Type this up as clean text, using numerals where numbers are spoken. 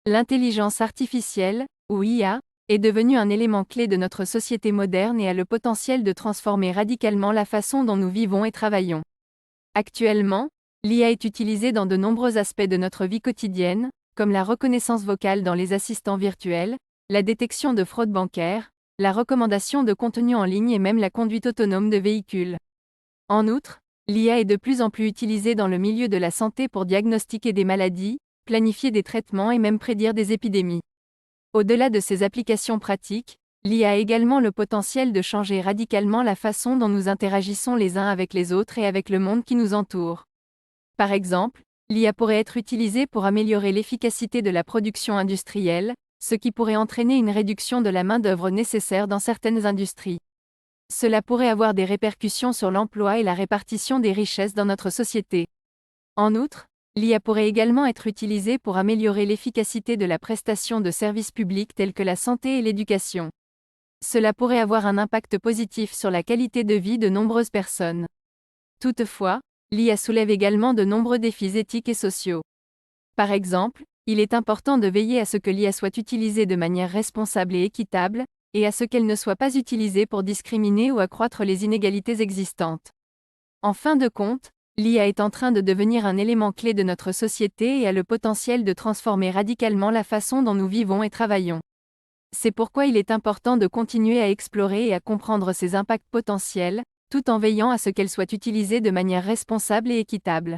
L'intelligence artificielle, ou IA, est devenue un élément clé de notre société moderne et a le potentiel de transformer radicalement la façon dont nous vivons et travaillons. Actuellement, l'IA est utilisée dans de nombreux aspects de notre vie quotidienne, comme la reconnaissance vocale dans les assistants virtuels, la détection de fraude bancaire, la recommandation de contenu en ligne et même la conduite autonome de véhicules. En outre, l'IA est de plus en plus utilisée dans le milieu de la santé pour diagnostiquer des maladies, planifier des traitements et même prédire des épidémies. Au-delà de ces applications pratiques, l'IA a également le potentiel de changer radicalement la façon dont nous interagissons les uns avec les autres et avec le monde qui nous entoure. Par exemple, l'IA pourrait être utilisée pour améliorer l'efficacité de la production industrielle, ce qui pourrait entraîner une réduction de la main-d'œuvre nécessaire dans certaines industries. Cela pourrait avoir des répercussions sur l'emploi et la répartition des richesses dans notre société. En outre, l'IA pourrait également être utilisée pour améliorer l'efficacité de la prestation de services publics tels que la santé et l'éducation. Cela pourrait avoir un impact positif sur la qualité de vie de nombreuses personnes. Toutefois, l'IA soulève également de nombreux défis éthiques et sociaux. Par exemple, il est important de veiller à ce que l'IA soit utilisée de manière responsable et équitable, et à ce qu'elle ne soit pas utilisée pour discriminer ou accroître les inégalités existantes. En fin de compte, l'IA est en train de devenir un élément clé de notre société et a le potentiel de transformer radicalement la façon dont nous vivons et travaillons. C'est pourquoi il est important de continuer à explorer et à comprendre ses impacts potentiels, tout en veillant à ce qu'elle soit utilisée de manière responsable et équitable.